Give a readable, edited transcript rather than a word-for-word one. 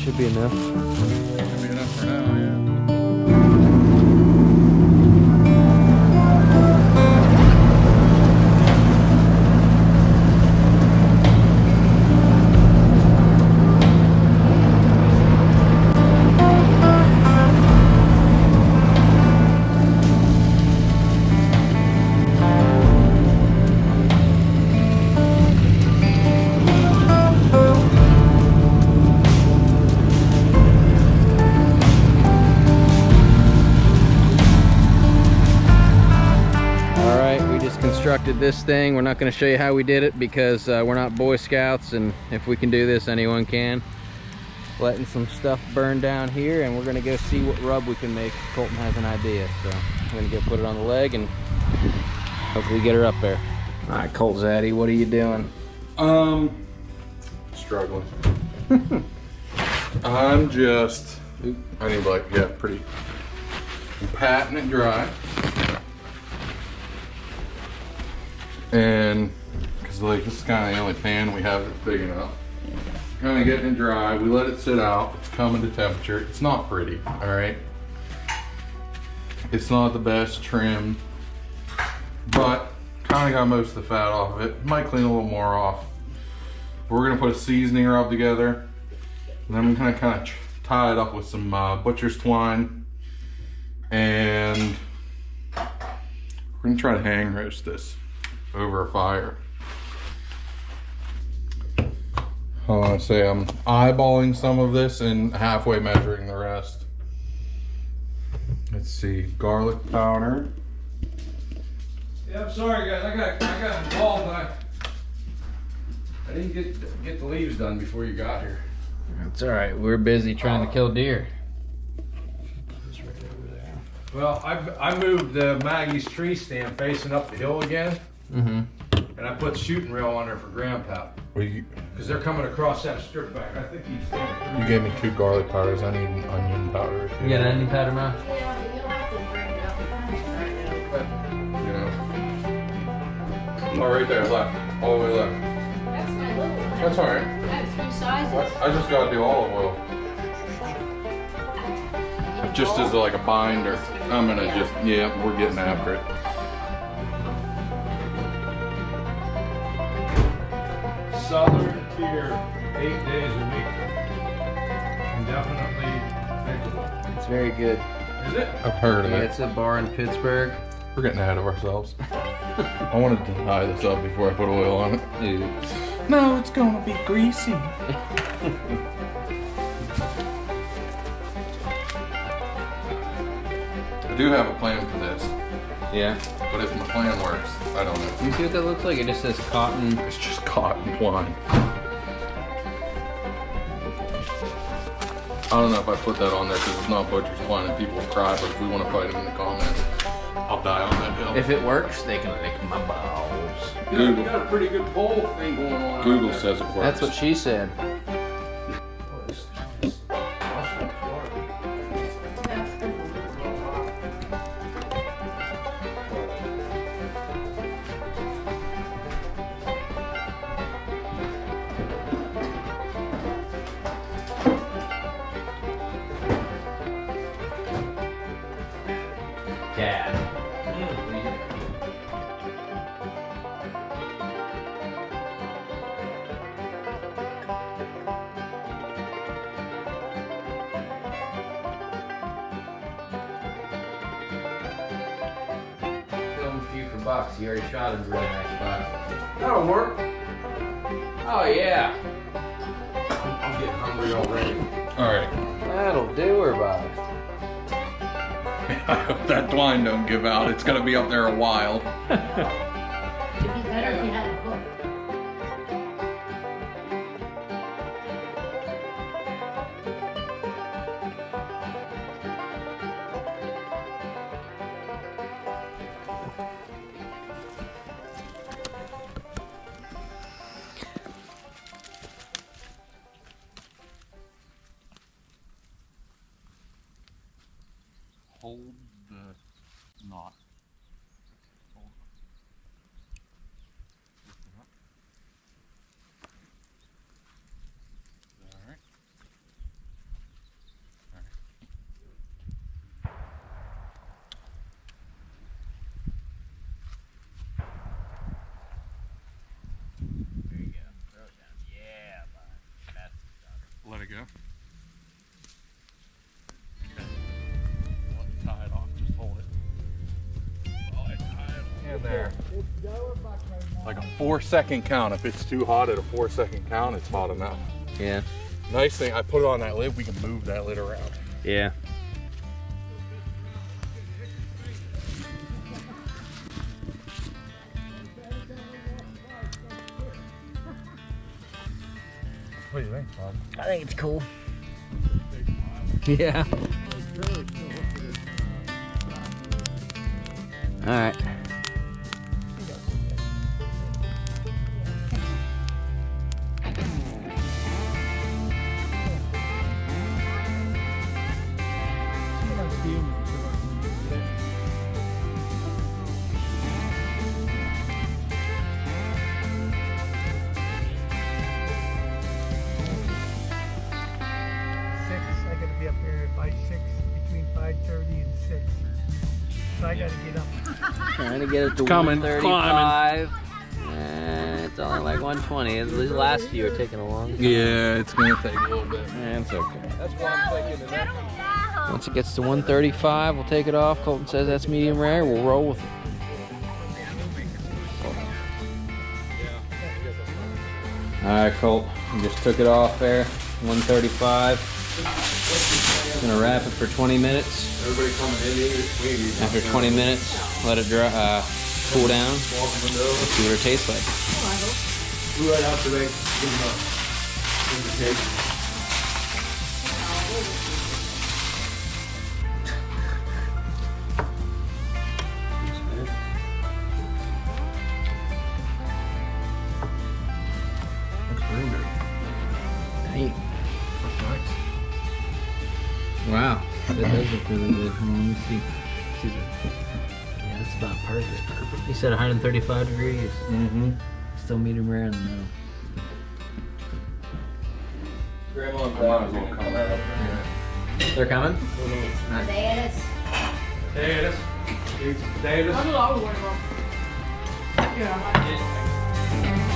should be enough. Should be enough for now, yeah. Constructed this thing. We're not going to show you how we did it because we're not Boy Scouts, and if we can do this, anyone can. Letting some stuff burn down here, and we're going to go see what rub we can make. Colton has an idea, so I'm going to go put it on the leg and hopefully get her up there. All right, Colt Zaddy, what are you doing? Struggling. I'm just, I need like, yeah, pretty, I'm patting it dry. And because like this is kind of the only pan we have that's big enough. Kind of getting it dry. We let it sit out. It's coming to temperature. It's not pretty, all right? It's not the best trim, but kind of got most of the fat off of it. Might clean a little more off. We're gonna put a seasoning rub together. And then I'm gonna kind of tie it up with some butcher's twine. And we're gonna try to hang roast this over a fire. I want to say I'm eyeballing some of this and halfway measuring the rest. Let's see, garlic powder. Yeah, I'm sorry guys, I got involved and I didn't get the leaves done before you got here. It's all right. We're busy trying to kill deer. Well, I moved Maggie's tree stand facing up the hill again. Mm-hmm. And I put shooting rail on there for grandpa. Because they're coming across that strip back. I think he's standing. You gave me 2 garlic powders. I need an onion powder. You got an onion powder, Ma? Yeah, you'll have to bring it up right now. You know. Oh, right there, left. All the way left. That's my little one. That's all right. I have 3 sizes. I just gotta do olive oil. Just as like a binder. I'm gonna just, yeah, we're getting after it. Southern tier, 8 days a week. Definitely pickable. It's very good. Is it? I've heard of Yeah, it. it's a bar in Pittsburgh. We're getting ahead of ourselves. I wanted to tie this up before I put oil on it. Oops. No, it's gonna be greasy. I do have a plan for this, Yeah. but if my plan works, I don't know. You see what that looks like? It just says cotton. It's just cotton twine. I don't know if I put that on there because it's not butcher's twine and people will cry, but if we want to fight them in the comments, I'll die on that hill. If it works, they can lick my balls. Google. You got a pretty good pole thing going on. Google says it works. That's what she said. Dad. Film a few for bucks. You already shot a really nice buck. That'll work. Oh yeah. I'm getting hungry already. All right. That'll do her, Bob. I hope that twine don't give out. It's gonna be up there a while. It'd be better if you had a hook. Hold the knot. in there. Like a 4-second count. If it's too hot at a 4-second count, it's hot enough. Yeah. Nice thing, I put it on that lid, we can move that lid around. Yeah. What do you think, Bob? I think it's cool. Yeah. All right. I gotta be up there by 6, between 5:30 and 6. So I gotta get up. Trying to get it to coming, 135. It's only like 120. These last few are taking a long time. Yeah, it's gonna take a little bit. It's okay. That's why I'm thinking the next Once it gets to 135, we'll take it off. Colton says that's medium rare. We'll roll with it. All right, Colt. We just took it off there. 135. Gonna wrap it for 20 minutes. everybody coming in here. After 20 minutes, let it dry, cool down. See what it tastes like. Right after they give them a indication. Hey. Wow, that does look really good. Hold on, let me see. See that? Yeah, that's about perfect. You said 135 degrees. Mm-hmm. Still medium rare in the middle. Grandma and I might as well come right up there. They're coming? Potatoes. Potatoes. Eat some potatoes. That's what I was worried about. Yeah, I like it.